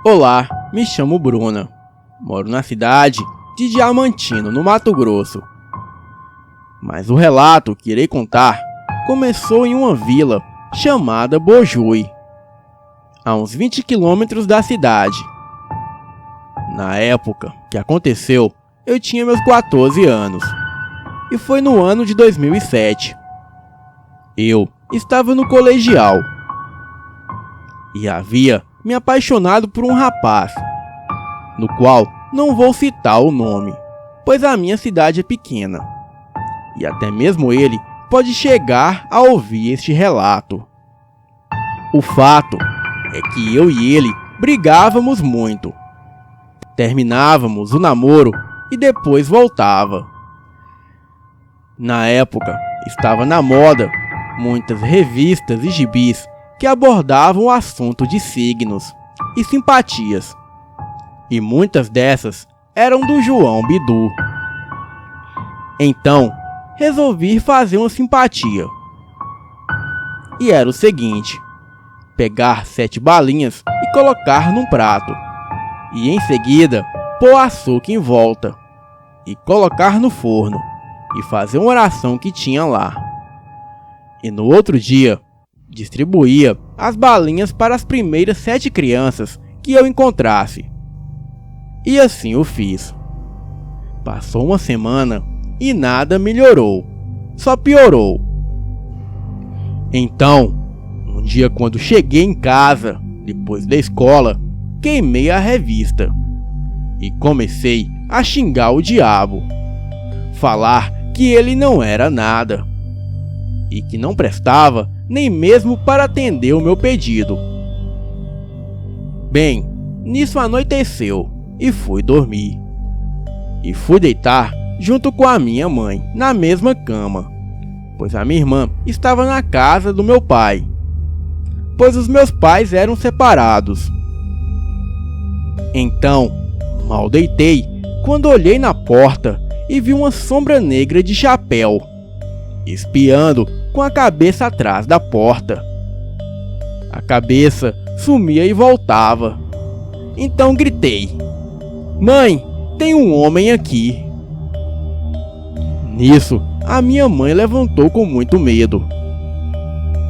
Olá, me chamo Bruna. Moro na cidade de Diamantino, no Mato Grosso. Mas o relato que irei contar começou em uma vila chamada Bojui, a uns 20 quilômetros da cidade. Na época que aconteceu, eu tinha meus 14 anos, e foi no ano de 2007. Eu estava no colegial e havia me apaixonado por um rapaz, no qual não vou citar o nome, pois a minha cidade é pequena, e até mesmo ele pode chegar a ouvir este relato. O fato é que eu e ele brigávamos muito. Terminávamos o namoro e depois voltava. Na época, estava na moda muitas revistas e gibis que abordavam o assunto de signos e simpatias. E muitas dessas eram do João Bidu. Então, resolvi fazer uma simpatia. E era o seguinte: pegar 7 balinhas e colocar num prato. E em seguida, pôr açúcar em volta. E colocar no forno. E fazer uma oração que tinha lá. E no outro dia, distribuía as balinhas para as primeiras 7 crianças que eu encontrasse. E assim o fiz. Passou uma semana e nada melhorou, só piorou. Então, um dia quando cheguei em casa, depois da escola, queimei a revista e comecei a xingar o diabo, falar que ele não era nada e que não prestava nem mesmo para atender o meu pedido. Bem, nisso anoiteceu e fui dormir. E fui deitar junto com a minha mãe, na mesma cama, pois a minha irmã estava na casa do meu pai, pois os meus pais eram separados. Então, mal deitei quando olhei na porta e vi uma sombra negra de chapéu, espiando com a cabeça atrás da porta. A cabeça sumia e voltava. Então gritei: "Mãe, tem um homem aqui!" Nisso, a minha mãe levantou com muito medo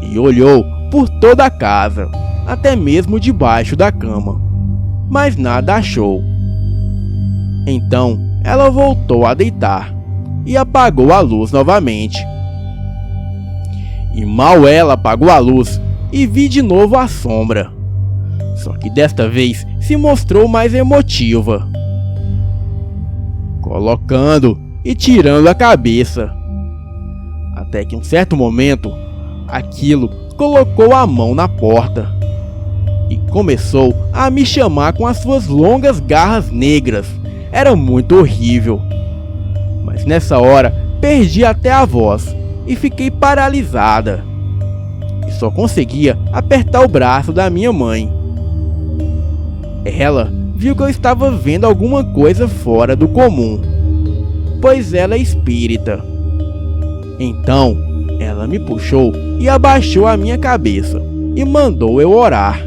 e olhou por toda a casa, até mesmo debaixo da cama, mas nada achou. Então, ela voltou a deitar e apagou a luz novamente. E mal ela apagou a luz e vi de novo a sombra, só que desta vez se mostrou mais emotiva, colocando e tirando a cabeça, até que em um certo momento aquilo colocou a mão na porta e começou a me chamar com as suas longas garras negras. Era muito horrível, mas nessa hora perdi até a voz e fiquei paralisada e só conseguia apertar o braço da minha mãe. Ela viu que eu estava vendo alguma coisa fora do comum, pois ela é espírita. Então ela me puxou e abaixou a minha cabeça e mandou eu orar.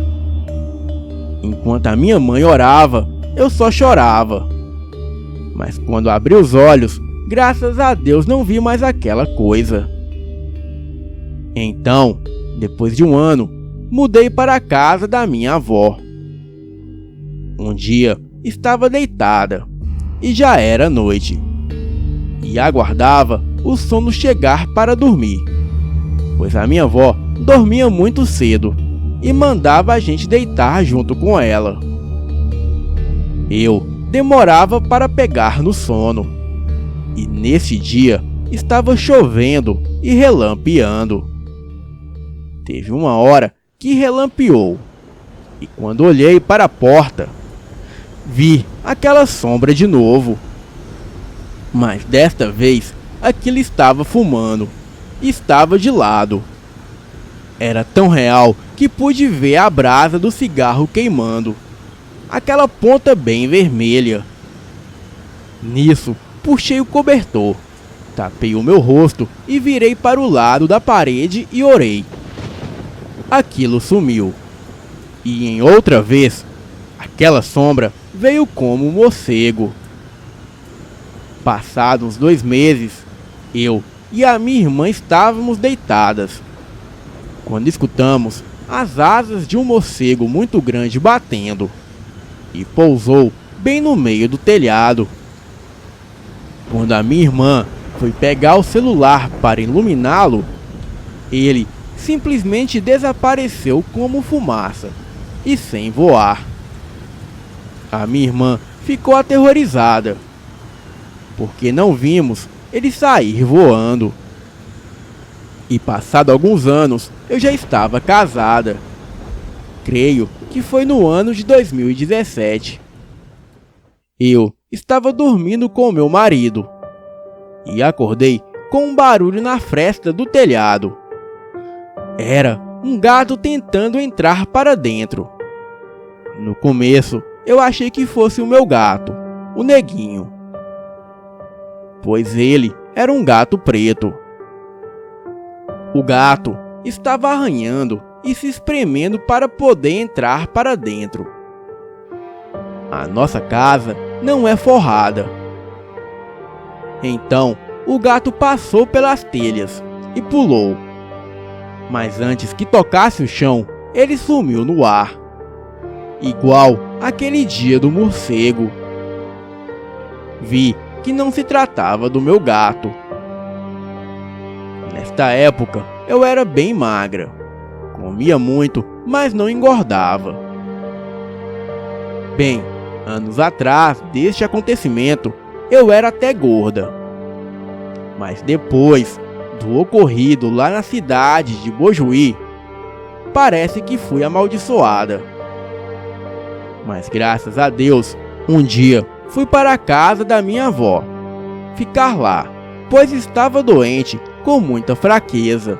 Enquanto a minha mãe orava, eu só chorava. Mas quando abri os olhos, graças a Deus não vi mais aquela coisa. Então, depois de um ano, mudei para a casa da minha avó. Um dia, estava deitada e já era noite, e aguardava o sono chegar para dormir, pois a minha avó dormia muito cedo e mandava a gente deitar junto com ela. Eu demorava para pegar no sono, e nesse dia estava chovendo e relampeando. Teve uma hora que relampeou, e quando olhei para a porta, vi aquela sombra de novo. Mas desta vez aquilo estava fumando e estava de lado. Era tão real que pude ver a brasa do cigarro queimando, aquela ponta bem vermelha. Nisso, puxei o cobertor, tapei o meu rosto e virei para o lado da parede e orei. Aquilo sumiu. E em outra vez, Aquela sombra veio como um morcego. Passados uns 2 meses, eu e a minha irmã estávamos deitadas, quando escutamos as asas de um morcego muito grande batendo, e pousou bem no meio do telhado. Quando a minha irmã foi pegar o celular para iluminá-lo, ele simplesmente desapareceu como fumaça e sem voar. A minha irmã ficou aterrorizada, porque não vimos ele sair voando. E passado alguns anos, eu já estava casada. Creio que foi no ano de 2017. Eu estava dormindo com meu marido e acordei com um barulho na fresta do telhado. Era um gato tentando entrar para dentro. No começo, eu achei que fosse o meu gato, o Neguinho, pois ele era um gato preto. O gato estava arranhando e se espremendo para poder entrar para dentro. A nossa casa não é forrada. Então, o gato passou pelas telhas e pulou. Mas antes que tocasse o chão, ele sumiu no ar, igual aquele dia do morcego. Vi que não se tratava do meu gato. Nesta época, eu era bem magra. Comia muito, mas não engordava. Bem, anos atrás deste acontecimento, eu era até gorda. Mas depois do ocorrido lá na cidade de Bojuí, parece que fui amaldiçoada. Mas graças a Deus, um dia fui para a casa da minha avó, ficar lá, pois estava doente com muita fraqueza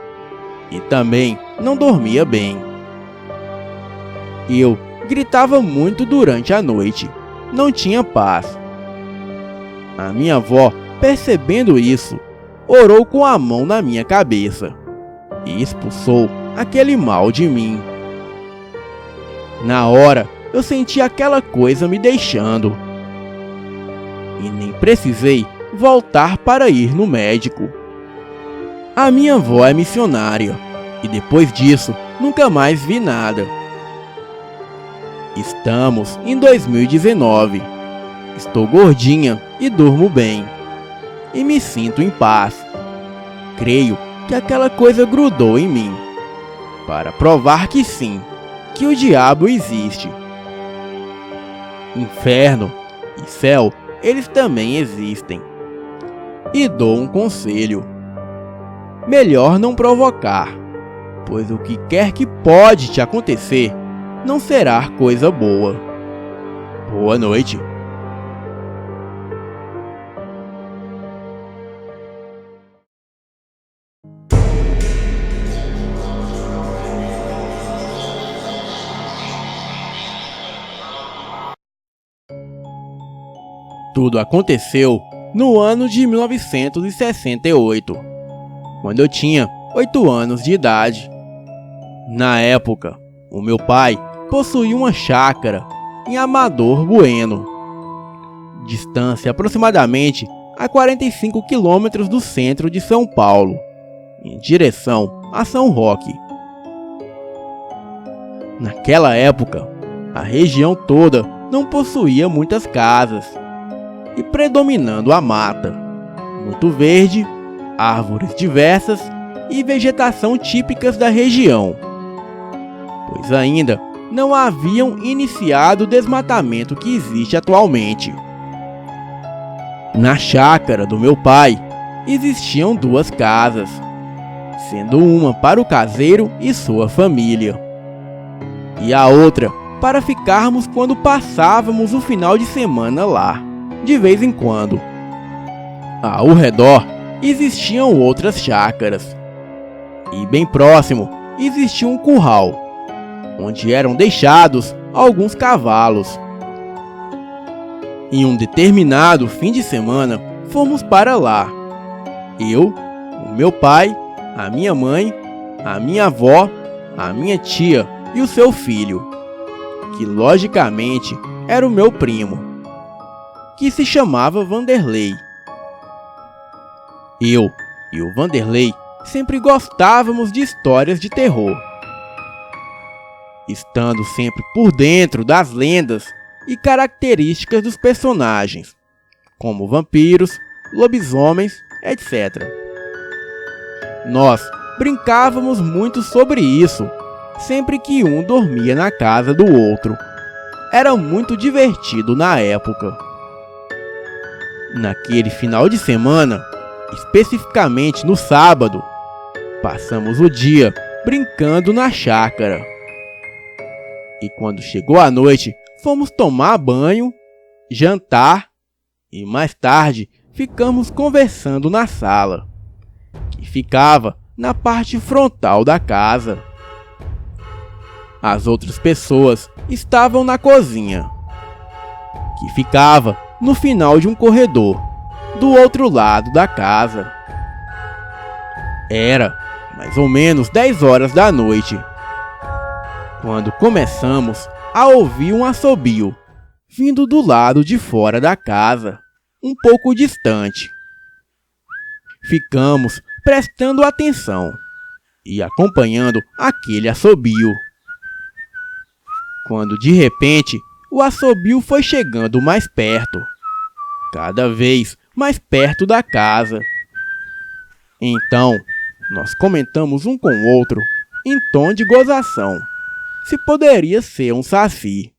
e também não dormia bem. Eu gritava muito durante a noite, não tinha paz. A minha avó, percebendo isso, orou com a mão na minha cabeça e expulsou aquele mal de mim. Na hora, eu senti aquela coisa me deixando e nem precisei voltar para ir no médico. A minha avó é missionária e depois disso nunca mais vi nada. Estamos em 2019. Estou gordinha e durmo bem. E me sinto em paz. Creio que aquela coisa grudou em mim, para provar que sim, que o diabo existe. Inferno e céu, eles também existem. E dou um conselho: melhor não provocar, pois o que quer que pode te acontecer não será coisa boa. Boa noite. Tudo aconteceu no ano de 1968, quando eu tinha 8 anos de idade. Na época, o meu pai possuía uma chácara em Amador Bueno, distância aproximadamente a 45 quilômetros do centro de São Paulo, em direção a São Roque. Naquela época, a região toda não possuía muitas casas, e predominando a mata, muito verde, árvores diversas e vegetação típicas da região, pois ainda não haviam iniciado o desmatamento que existe atualmente. Na chácara do meu pai existiam 2 casas, sendo uma para o caseiro e sua família, e a outra para ficarmos quando passávamos o final de semana lá, de vez em quando. Ao redor existiam outras chácaras, e bem próximo existia um curral, onde eram deixados alguns cavalos. Em um determinado fim de semana, fomos para lá. Eu, o meu pai, a minha mãe, a minha avó, a minha tia e o seu filho, que logicamente era o meu primo, que se chamava Vanderlei. Eu e o Vanderlei sempre gostávamos de histórias de terror, estando sempre por dentro das lendas e características dos personagens, como vampiros, lobisomens, etc. Nós brincávamos muito sobre isso, sempre que um dormia na casa do outro. Era muito divertido na época. Naquele final de semana, especificamente no sábado, passamos o dia brincando na chácara. E quando chegou a noite, fomos tomar banho, jantar e mais tarde ficamos conversando na sala, que ficava na parte frontal da casa. As outras pessoas estavam na cozinha, que ficava no final de um corredor, do outro lado da casa. Era mais ou menos 10 horas da noite, quando começamos a ouvir um assobio vindo do lado de fora da casa, um pouco distante. Ficamos prestando atenção e acompanhando aquele assobio, quando de repente o assobio foi chegando mais perto, cada vez mais perto da casa. Então, nós comentamos um com o outro, em tom de gozação, se poderia ser um saci,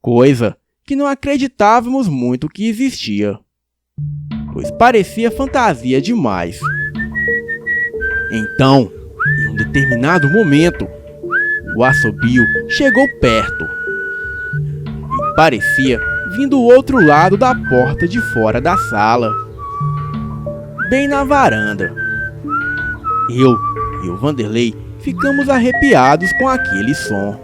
coisa que não acreditávamos muito que existia, pois parecia fantasia demais. Então, em um determinado momento, o assobio chegou perto e parecia vir do outro lado da porta de fora da sala, bem na varanda. Eu e o Vanderlei ficamos arrepiados com aquele som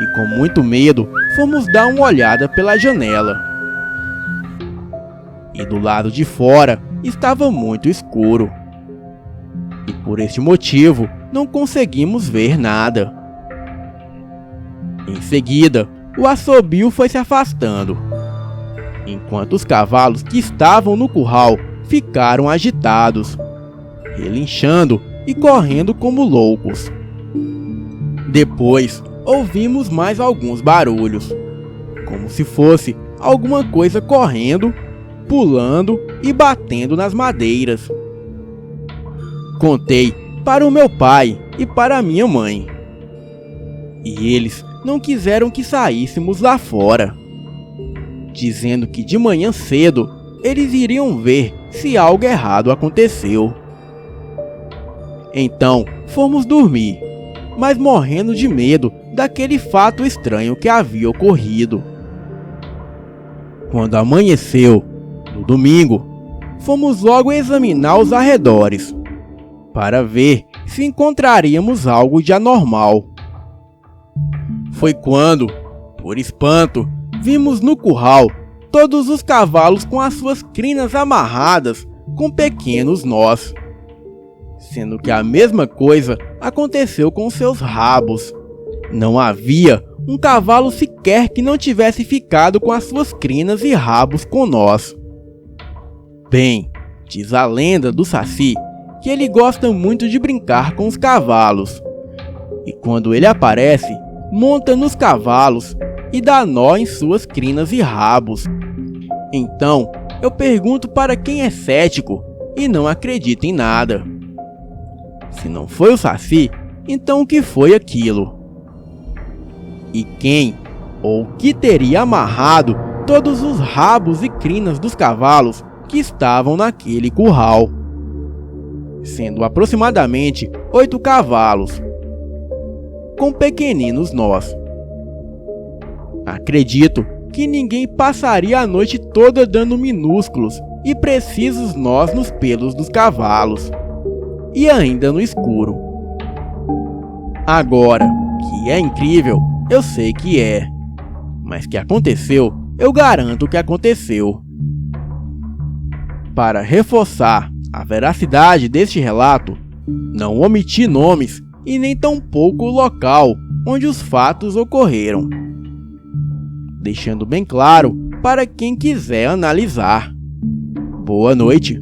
e com muito medo fomos dar uma olhada pela janela. E do lado de fora estava muito escuro e por este motivo não conseguimos ver nada. Em seguida, o assobio foi se afastando, enquanto os cavalos que estavam no curral ficaram agitados, relinchando e correndo como loucos. Depois, ouvimos mais alguns barulhos, como se fosse alguma coisa correndo, pulando e batendo nas madeiras. Contei para o meu pai e para a minha mãe, e eles não quiseram que saíssemos lá fora, dizendo que de manhã cedo eles iriam ver se algo errado aconteceu. Então fomos dormir, mas morrendo de medo daquele fato estranho que havia ocorrido. Quando amanheceu, no domingo, fomos logo examinar os arredores, para ver se encontraríamos algo de anormal. Foi quando, por espanto, vimos no curral todos os cavalos com as suas crinas amarradas com pequenos nós, sendo que a mesma coisa aconteceu com seus rabos. Não havia um cavalo sequer que não tivesse ficado com as suas crinas e rabos com nós. Bem, diz a lenda do Saci que ele gosta muito de brincar com os cavalos, e quando ele aparece, monta nos cavalos e dá nó em suas crinas e rabos. Então, eu pergunto para quem é cético e não acredita em nada: se não foi o Saci, então o que foi aquilo? E quem ou que teria amarrado todos os rabos e crinas dos cavalos que estavam naquele curral? Sendo aproximadamente 8 cavalos, com pequeninos nós. Acredito que ninguém passaria a noite toda dando minúsculos e precisos nós nos pelos dos cavalos, e ainda no escuro. Agora, que é incrível, eu sei que é, mas que aconteceu, eu garanto que aconteceu. Para reforçar a veracidade deste relato, não omiti nomes e nem tampouco o local onde os fatos ocorreram, deixando bem claro para quem quiser analisar. Boa noite.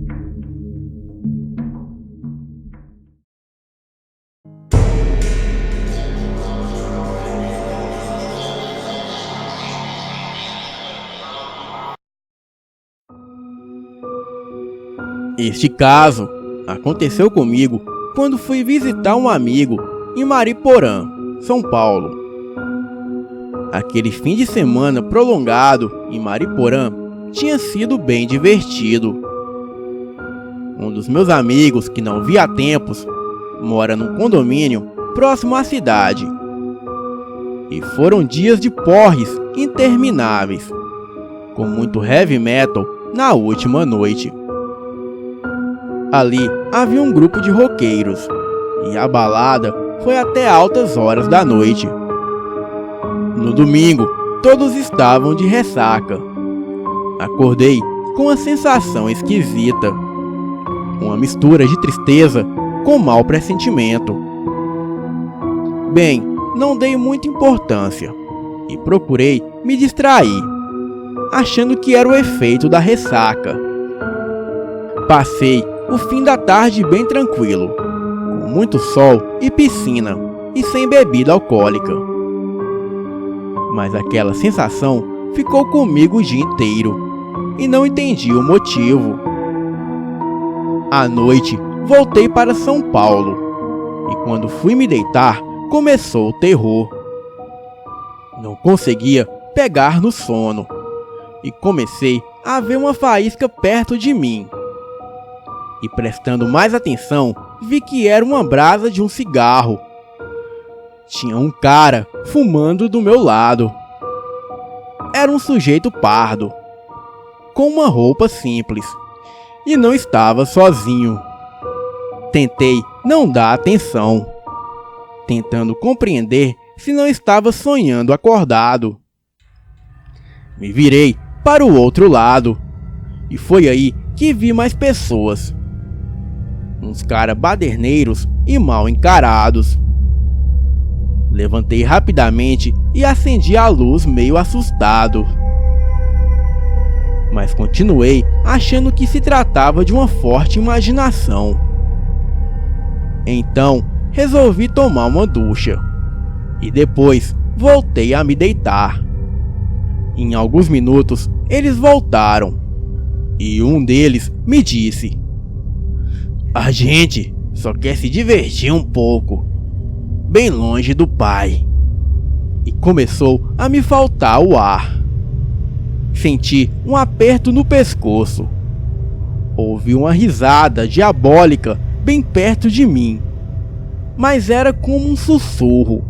Este caso aconteceu comigo quando fui visitar um amigo em Mariporã, São Paulo. Aquele fim de semana prolongado em Mariporã tinha sido bem divertido. Um dos meus amigos, que não via há tempos, mora num condomínio próximo à cidade. E foram dias de porres intermináveis, com muito heavy metal na última noite. Ali havia um grupo de roqueiros, e a balada foi até altas horas da noite. No domingo, todos estavam de ressaca. Acordei com uma sensação esquisita, uma mistura de tristeza com mau pressentimento. Bem, não dei muita importância e procurei me distrair, achando que era o efeito da ressaca. Passei o fim da tarde bem tranquilo, com muito sol e piscina e sem bebida alcoólica. Mas aquela sensação ficou comigo o dia inteiro e não entendi o motivo. À noite, voltei para São Paulo e quando fui me deitar, começou o terror. Não conseguia pegar no sono e comecei a ver uma faísca perto de mim. E prestando mais atenção, vi que era uma brasa de um cigarro. Tinha um cara fumando do meu lado. Era um sujeito pardo, com uma roupa simples, e não estava sozinho. Tentei não dar atenção, tentando compreender se não estava sonhando acordado. Me virei para o outro lado, e foi aí que vi mais pessoas. Uns caras baderneiros e mal encarados. Levantei rapidamente e acendi a luz meio assustado. Mas continuei achando que se tratava de uma forte imaginação. Então resolvi tomar uma ducha e depois voltei a me deitar. Em alguns minutos eles voltaram e um deles me disse: "A gente só quer se divertir um pouco, bem longe do pai." E começou a me faltar o ar. Senti um aperto no pescoço. Ouvi uma risada diabólica bem perto de mim, mas era como um sussurro,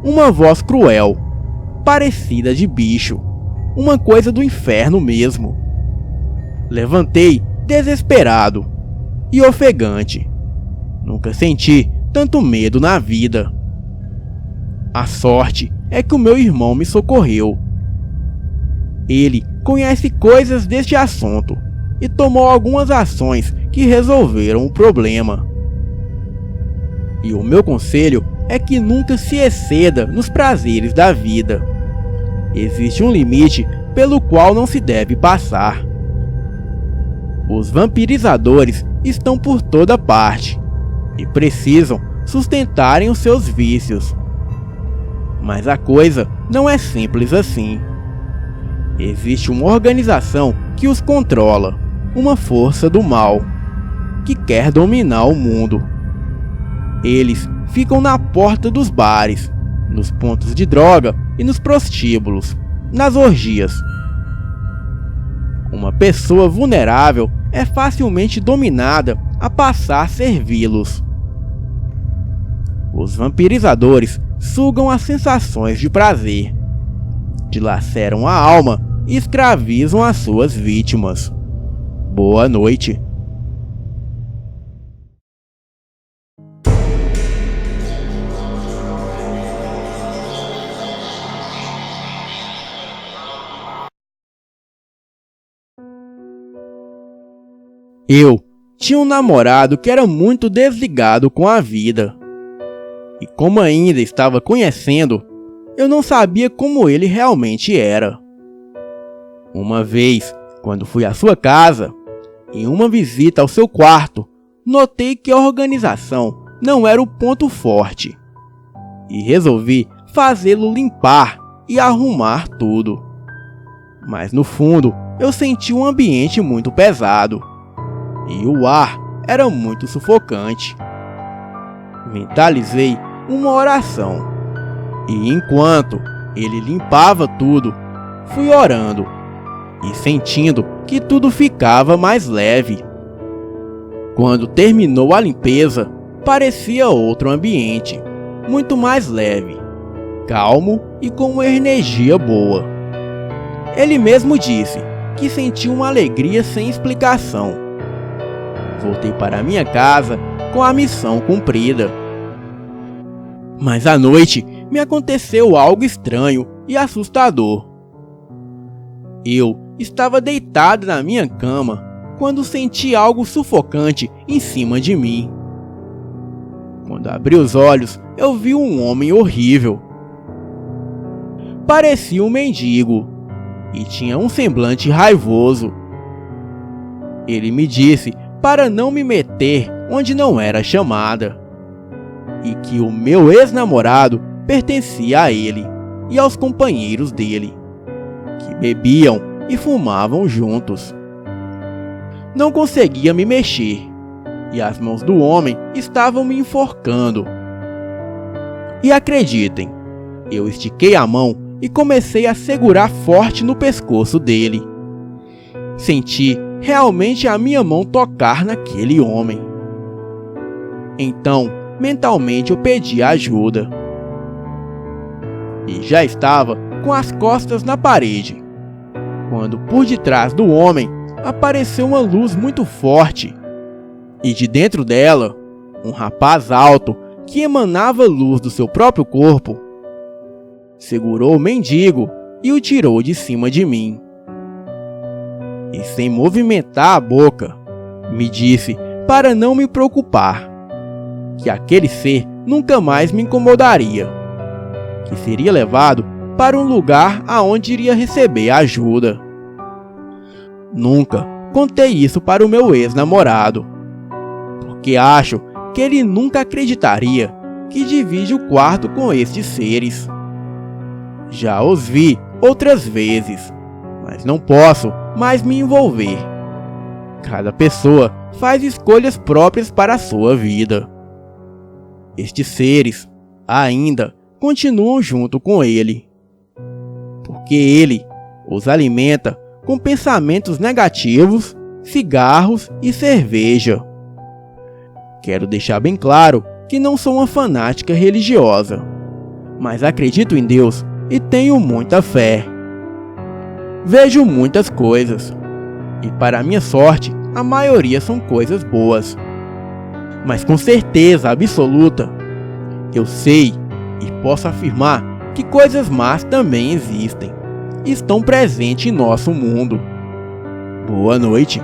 uma voz cruel, parecida de bicho, uma coisa do inferno mesmo. Levantei desesperado e ofegante. Nunca senti tanto medo na vida. A sorte é que o meu irmão me socorreu. Ele conhece coisas deste assunto e tomou algumas ações que resolveram o problema. E o meu conselho é que nunca se exceda nos prazeres da vida. Existe um limite pelo qual não se deve passar. Os vampirizadores estão por toda parte e precisam sustentarem os seus vícios. Mas a coisa não é simples assim. Existe uma organização que os controla, uma força do mal, que quer dominar o mundo. Eles ficam na porta dos bares, nos pontos de droga e nos prostíbulos, nas orgias. Uma pessoa vulnerável é facilmente dominada a passar a servi-los. Os vampirizadores sugam as sensações de prazer, dilaceram a alma e escravizam as suas vítimas. Boa noite. Eu tinha um namorado que era muito desligado com a vida. E como ainda estava conhecendo, eu não sabia como ele realmente era. Uma vez, quando fui à sua casa, em uma visita ao seu quarto, notei que a organização não era o ponto forte. E resolvi fazê-lo limpar e arrumar tudo. Mas no fundo, eu senti um ambiente muito pesado. E o ar era muito sufocante. Mentalizei uma oração. E enquanto ele limpava tudo, fui orando e sentindo que tudo ficava mais leve. Quando terminou a limpeza, parecia outro ambiente, muito mais leve, calmo e com uma energia boa. Ele mesmo disse que sentiu uma alegria sem explicação. Voltei para minha casa com a missão cumprida. Mas à noite me aconteceu algo estranho e assustador. Eu estava deitado na minha cama quando senti algo sufocante em cima de mim. Quando abri os olhos, eu vi um homem horrível. Parecia um mendigo e tinha um semblante raivoso. Ele me disse para não me meter onde não era chamada, e que o meu ex-namorado pertencia a ele e aos companheiros dele, que bebiam e fumavam juntos. Não conseguia me mexer, e as mãos do homem estavam me enforcando. E acreditem, eu estiquei a mão e comecei a segurar forte no pescoço dele. Senti realmente a minha mão tocar naquele homem. Então, mentalmente eu pedi ajuda. E já estava com as costas na parede, quando por detrás do homem apareceu uma luz muito forte. E de dentro dela, um rapaz alto que emanava luz do seu próprio corpo segurou o mendigo e o tirou de cima de mim. E sem movimentar a boca, me disse para não me preocupar, que aquele ser nunca mais me incomodaria, que seria levado para um lugar aonde iria receber ajuda. Nunca contei isso para o meu ex-namorado, porque acho que ele nunca acreditaria que divide o quarto com estes seres. Já os vi outras vezes, mas não posso mais me envolver. Cada pessoa faz escolhas próprias para a sua vida. Estes seres ainda continuam junto com ele, porque ele os alimenta com pensamentos negativos, cigarros e cerveja. Quero deixar bem claro que não sou uma fanática religiosa, mas acredito em Deus e tenho muita fé. Vejo muitas coisas, e para minha sorte, a maioria são coisas boas. Mas com certeza absoluta, eu sei e posso afirmar que coisas más também existem e estão presentes em nosso mundo. Boa noite.